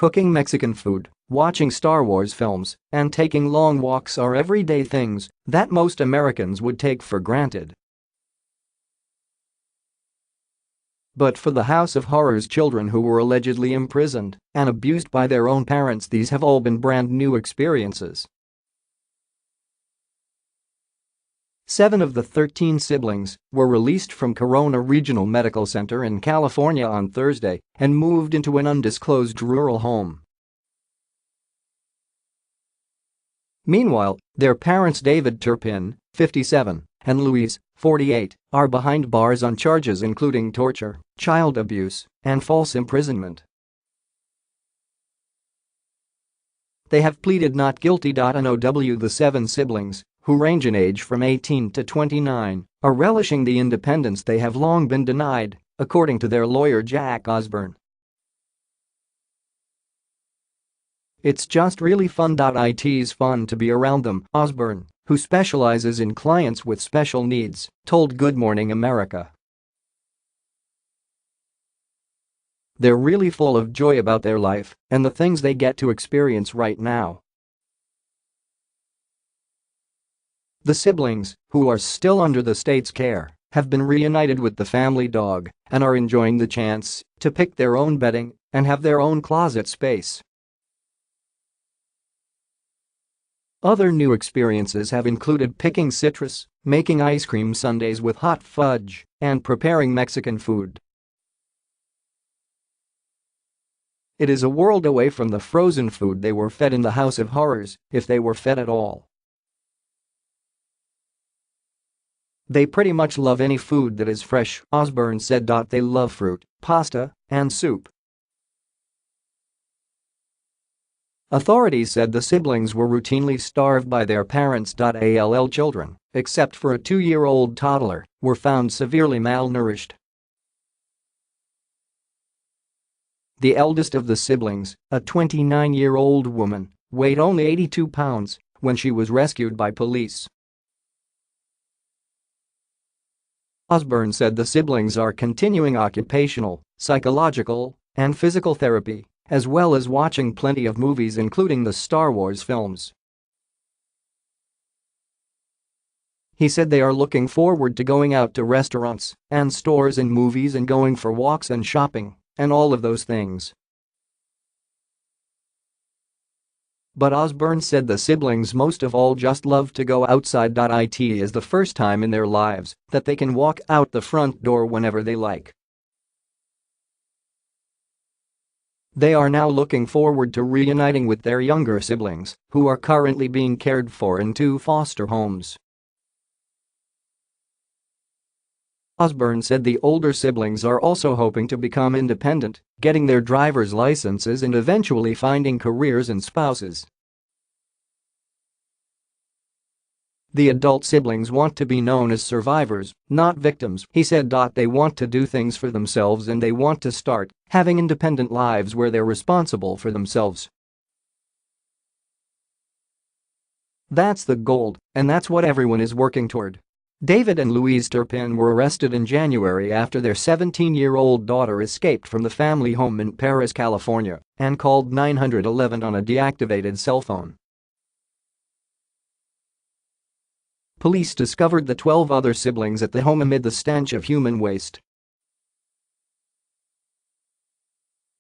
Cooking Mexican food, watching Star Wars films, and taking long walks are everyday things that most Americans would take for granted. But for the House of Horrors children who were allegedly imprisoned and abused by their own parents, these have all been brand new experiences. 7 of the 13 siblings were released from Corona Regional Medical Center in California on Thursday and moved into an undisclosed rural home. Meanwhile, their parents David Turpin, 57, and Louise, 48, are behind bars on charges including torture, child abuse, and false imprisonment. They have pleaded not guilty. NOW the 7 siblings, who range in age from 18 to 29, are relishing the independence they have long been denied, according to their lawyer Jack Osborne. "It's just really fun. It's fun to be around them," Osborne, who specializes in clients with special needs, told Good Morning America. "They're really full of joy about their life and the things they get to experience right now." The siblings, who are still under the state's care, have been reunited with the family dog and are enjoying the chance to pick their own bedding and have their own closet space. Other new experiences have included picking citrus, making ice cream sundaes with hot fudge, and preparing Mexican food. It is a world away from the frozen food they were fed in the House of Horrors, if they were fed at all. "They pretty much love any food that is fresh," Osborne said. "They love fruit, pasta, and soup." Authorities said the siblings were routinely starved by their parents. All children, except for a 2-year-old toddler, were found severely malnourished. The eldest of the siblings, a 29-year-old woman, weighed only 82 pounds when she was rescued by police. Osborne said the siblings are continuing occupational, psychological, and physical therapy, as well as watching plenty of movies including the Star Wars films. He said they are looking forward to going out to restaurants and stores and movies and going for walks and shopping and all of those things. But Osborne said the siblings most of all just love to go outside. It is the first time in their lives that they can walk out the front door whenever they like. They are now looking forward to reuniting with their younger siblings, who are currently being cared for in 2 foster homes. Osborne said the older siblings are also hoping to become independent, getting their driver's licenses and eventually finding careers and spouses. The adult siblings want to be known as survivors, not victims, he said. They want to do things for themselves and they want to start having independent lives where they're responsible for themselves. That's the goal, and that's what everyone is working toward. David and Louise Turpin were arrested in January after their 17-year-old daughter escaped from the family home in Perris, California, and called 911 on a deactivated cell phone. Police discovered the 12 other siblings at the home amid the stench of human waste.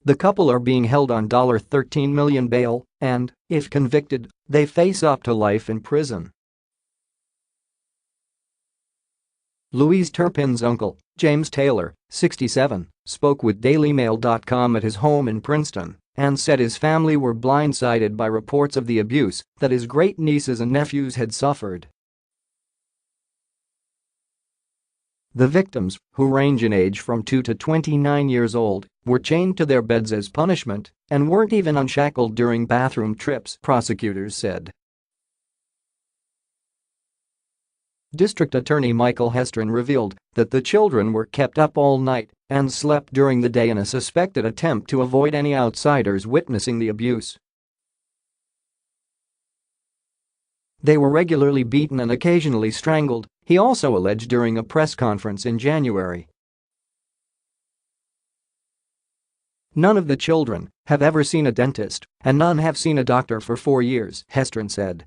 The couple are being held on $13 million bail and, if convicted, they face up to life in prison. Louise Turpin's uncle, James Taylor, 67, spoke with DailyMail.com at his home in Princeton and said his family were blindsided by reports of the abuse that his great-nieces and nephews had suffered. The victims, who range in age from 2 to 29 years old, were chained to their beds as punishment and weren't even unshackled during bathroom trips, prosecutors said. District Attorney Michael Hestrin revealed that the children were kept up all night and slept during the day in a suspected attempt to avoid any outsiders witnessing the abuse. They were regularly beaten and occasionally strangled, he also alleged during a press conference in January. None of the children have ever seen a dentist, and none have seen a doctor for 4 years, Hestron said.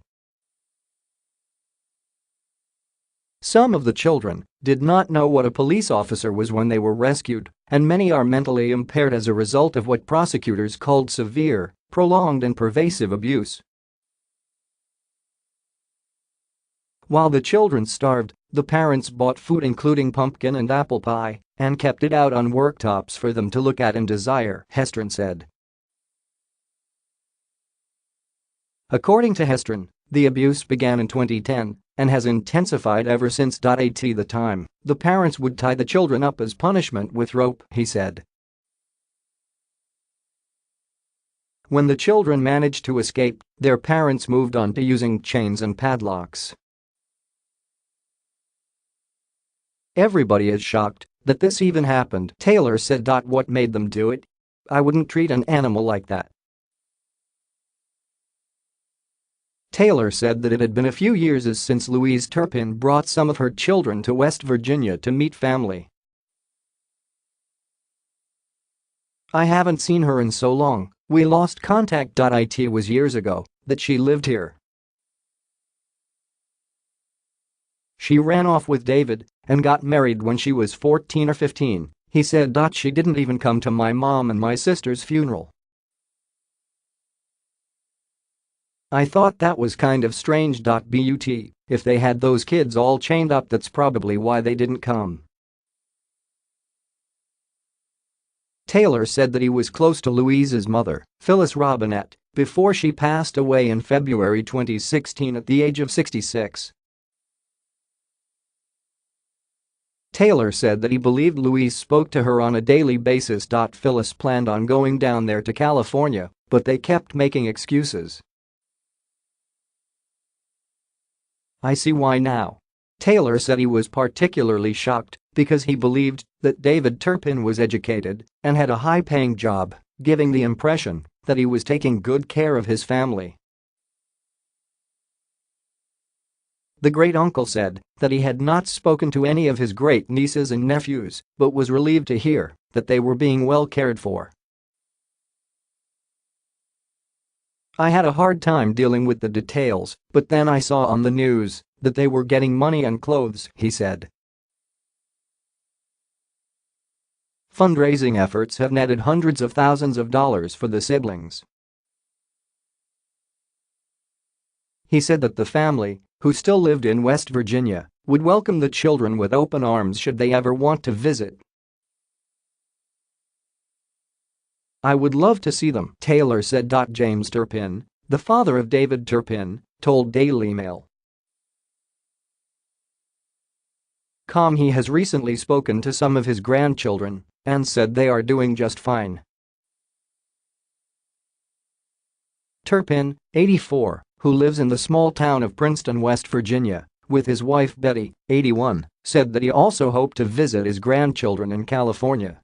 Some of the children did not know what a police officer was when they were rescued, and many are mentally impaired as a result of what prosecutors called severe, prolonged and pervasive abuse. While the children starved, the parents bought food including pumpkin and apple pie and kept it out on worktops for them to look at and desire, Hestron said. According to Hestron, the abuse began in 2010 and has intensified ever since. At the time, the parents would tie the children up as punishment with rope, he said. When the children managed to escape, their parents moved on to using chains and padlocks. Everybody is shocked that this even happened, Taylor said. What made them do it? I wouldn't treat an animal like that. Taylor said that it had been a few years since Louise Turpin brought some of her children to West Virginia to meet family. I haven't seen her in so long, we lost contact. It was years ago that she lived here. She ran off with David and got married when she was 14 or 15, he said. She didn't even come to my mom and my sister's funeral. I thought that was kind of strange. But if they had those kids all chained up, that's probably why they didn't come. Taylor said that he was close to Louise's mother, Phyllis Robinette, before she passed away in February 2016 at the age of 66. Taylor said that he believed Louise spoke to her on a daily basis. Phyllis planned on going down there to California, but they kept making excuses. I see why now. Taylor said he was particularly shocked because he believed that David Turpin was educated and had a high-paying job, giving the impression that he was taking good care of his family. The great-uncle said that he had not spoken to any of his great-nieces and nephews but was relieved to hear that they were being well cared for. I had a hard time dealing with the details, but then I saw on the news that they were getting money and clothes, he said. Fundraising efforts have netted hundreds of thousands of dollars for the siblings. He said that the family, who still lived in West Virginia, would welcome the children with open arms should they ever want to visit. I would love to see them, Taylor said. James Turpin, the father of David Turpin, told Daily Mail. He has recently spoken to some of his grandchildren and said they are doing just fine. Turpin, 84, who lives in the small town of Princeton, West Virginia, with his wife Betty, 81, said that he also hoped to visit his grandchildren in California.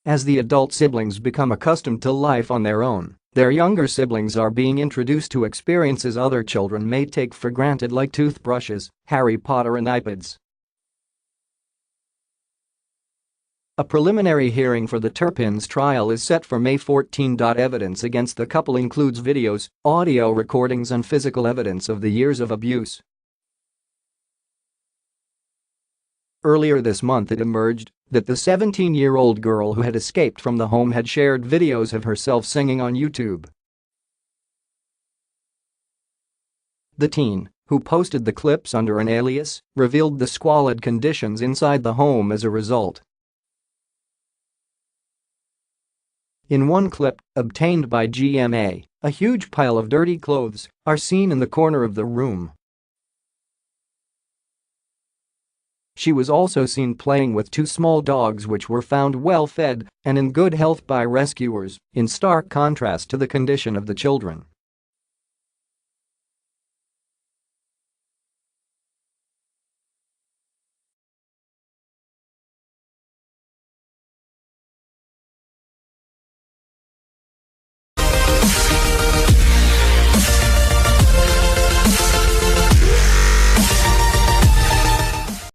As the adult siblings become accustomed to life on their own, their younger siblings are being introduced to experiences other children may take for granted, like toothbrushes, Harry Potter and iPads. A preliminary hearing for the Turpins' trial is set for May 14. Evidence against the couple includes videos, audio recordings and physical evidence of the years of abuse. Earlier this month it emerged that the 17-year-old girl who had escaped from the home had shared videos of herself singing on YouTube. The teen, who posted the clips under an alias, revealed the squalid conditions inside the home as a result. In one clip, obtained by GMA, a huge pile of dirty clothes are seen in the corner of the room. She was also seen playing with two small dogs which were found well fed and in good health by rescuers, in stark contrast to the condition of the children.